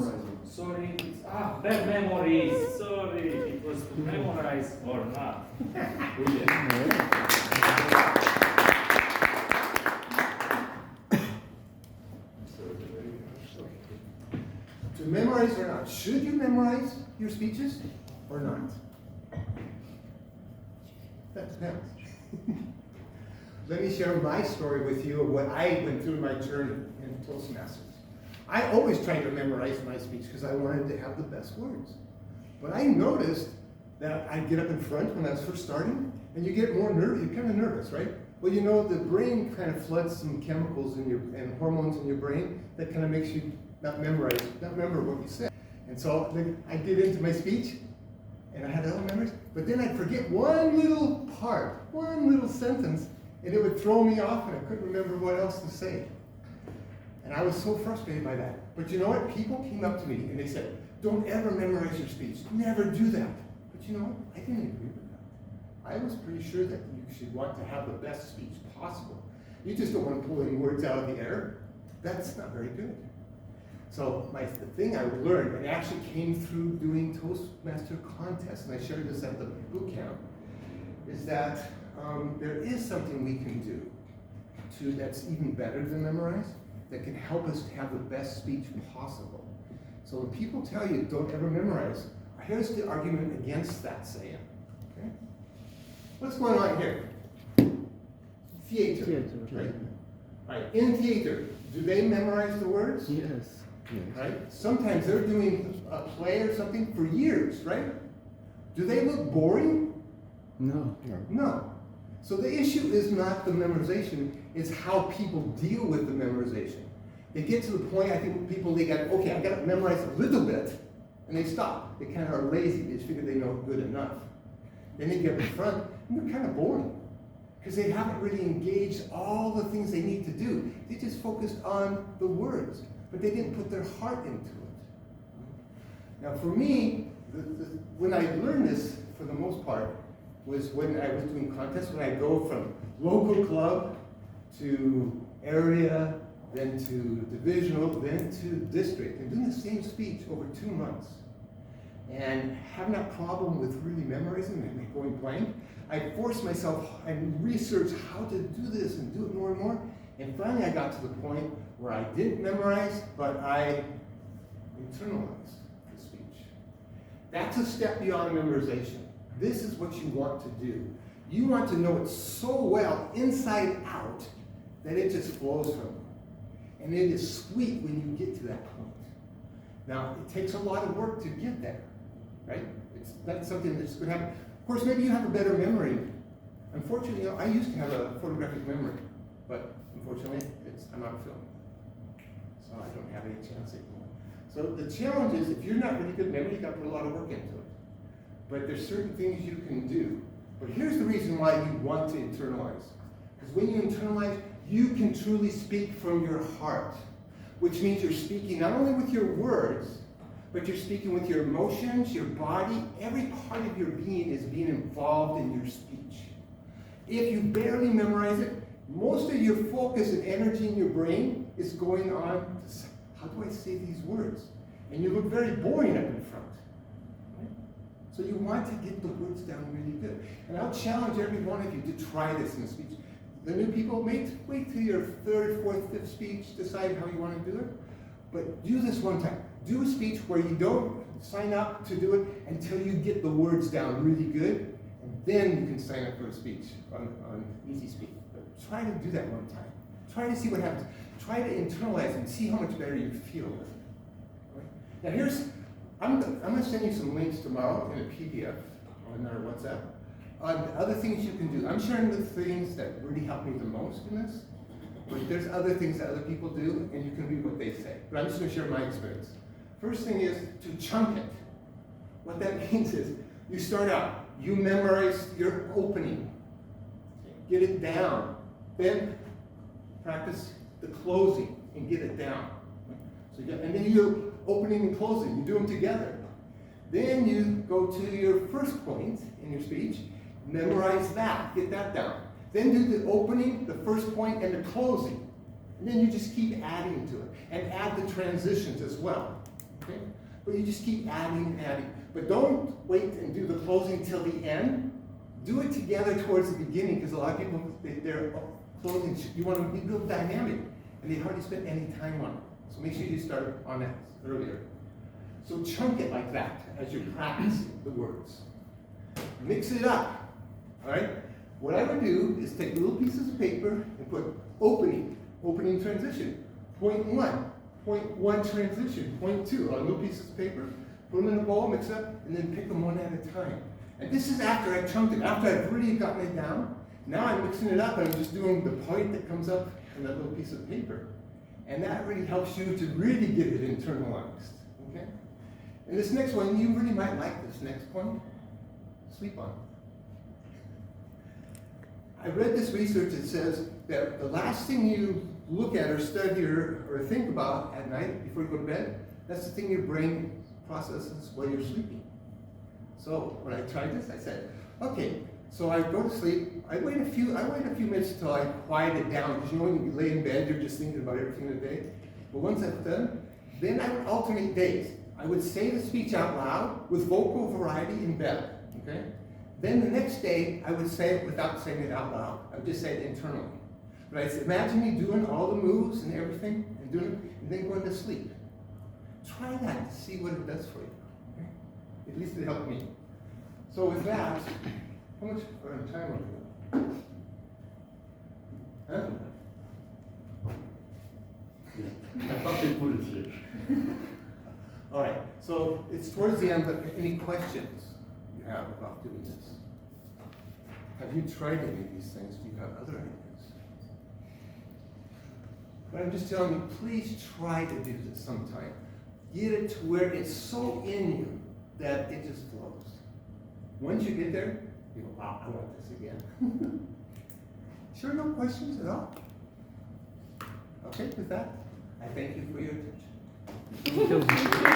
memorizing? Sorry, it's bad memories. Sorry, it was to memorize or not. To memorize or not? Should you memorize your speeches or not? That depends. Let me share my story with you of what I went through in my journey in Toastmasters. I always tried to memorize my speech because I wanted to have the best words. But I noticed that I'd get up in front when I was first starting, and you get more nervous, you're kind of nervous, right? Well, you know, the brain kind of floods some chemicals in and hormones in your brain that kind of makes you not remember what you said. And so I'd get into my speech, and I had it all memorized, but then I'd forget one little part, one little sentence, and it would throw me off, and I couldn't remember what else to say. And I was so frustrated by that. But you know what? People came up to me, and they said, don't ever memorize your speech. Never do that. But you know what? I didn't agree with that. I was pretty sure that you should want to have the best speech possible. You just don't want to pull any words out of the air. That's not very good. So the thing I learned, and actually came through doing Toastmaster contests, and I shared this at the boot camp, is that there is something we can do that's even better than memorize, that can help us to have the best speech possible. So when people tell you don't ever memorize, here's the argument against that saying. Okay? What's going on here? Theater. Right? Right. In theater, do they memorize the words? Yes. Right? Sometimes they're doing a play or something for years, right? Do they look boring? No. No. So the issue is not the memorization, it's how people deal with the memorization. They get to the point, I think they got, okay, I got to memorize a little bit, and they stop. They kind of are lazy, they just figure they know good enough. Then they get up in front, and they're kind of boring, because they haven't really engaged all the things they need to do. They just focused on the words, but they didn't put their heart into it. Now for me, when I learned this, for the most part, was when I was doing contests, when I go from local club to area, then to divisional, then to district, and doing the same speech over 2 months. And having that problem with really memorizing and going blank, I forced myself and researched how to do this and do it more and more. And finally I got to the point where I didn't memorize, but I internalized the speech. That's a step beyond memorization. This is what you want to do. You want to know it so well, inside out, that it just flows from you. And it is sweet when you get to that point. Now, it takes a lot of work to get there, right? It's not something that's going to happen. Of course, maybe you have a better memory. Unfortunately, I used to have a photographic memory, but unfortunately, I'm not film. So I don't have any chance anymore. So the challenge is, if you're not really good at memory, you've got to put a lot of work into it. But there's certain things you can do. But here's the reason why you want to internalize. Because when you internalize, you can truly speak from your heart, which means you're speaking not only with your words, but you're speaking with your emotions, your body. Every part of your being is being involved in your speech. If you barely memorize it, most of your focus and energy in your brain is going on to, how do I say these words? And you look very boring up in front. So you want to get the words down really good. And I'll challenge every one of you to try this in a speech. The new people, wait till your third, fourth, fifth speech, decide how you want to do it. But do this one time. Do a speech where you don't sign up to do it until you get the words down really good, and then you can sign up for a speech on Easy Speak. But try to do that one time. Try to see what happens. Try to internalize and see how much better you feel with it. Right? Now I'm going to send you some links tomorrow in a PDF on our WhatsApp on other things you can do. I'm sharing the things that really help me the most in this, but there's other things that other people do, and you can read what they say. But I'm just going to share my experience. First thing is to chunk it. What that means is you start out, you memorize your opening, get it down, then practice the closing and get it down. So and then your opening and closing, you do them together. Then you go to your first point in your speech, memorize that, get that down. Then do the opening, the first point, and the closing. And then you just keep adding to it, and add the transitions as well. okay? But you just keep adding and adding. But don't wait and do the closing till the end. Do it together towards the beginning, because a lot of people, they're closing, you want to be real dynamic, and they hardly spend any time on it. So make sure you start on that earlier. So chunk it like that as you practice the words. Mix it up, all right? What I would do is take little pieces of paper and put opening transition, point one transition, point two on little pieces of paper, put them in a bowl, mix it up, and then pick them one at a time. And this is after I've chunked it, after I've really gotten it down. Now I'm mixing it up and I'm just doing the point that comes up on that little piece of paper. And that really helps you to really get it internalized, okay? And this next one, you really might like this next point. Sleep on it. I read this research that says that the last thing you look at or study or think about at night before you go to bed, that's the thing your brain processes while you're sleeping. So when I tried this, I said, okay, so I go to sleep, I wait a few minutes until I quiet it down, because you know when you lay in bed, you're just thinking about everything in the day. But once that's done, then I would alternate days. I would say the speech out loud with vocal variety in bed, okay? Then the next day, I would say it without saying it out loud. I would just say it internally. But I said, imagine me doing all the moves and everything, and then going to sleep. Try that to see what it does for you. Okay? At least it helped me. So with that, how much time are we on? Huh? I thought they put it here. All right, so it's towards the end, but any questions you have about doing this? Have you tried any of these things? Do you have other ideas? But I'm just telling you, please try to do this sometime. Get it to where it's so in you that it just flows. Once you get there, you go, wow, I want this again. Sure, no questions at all? Okay, with that, I thank you for your attention. Thank you.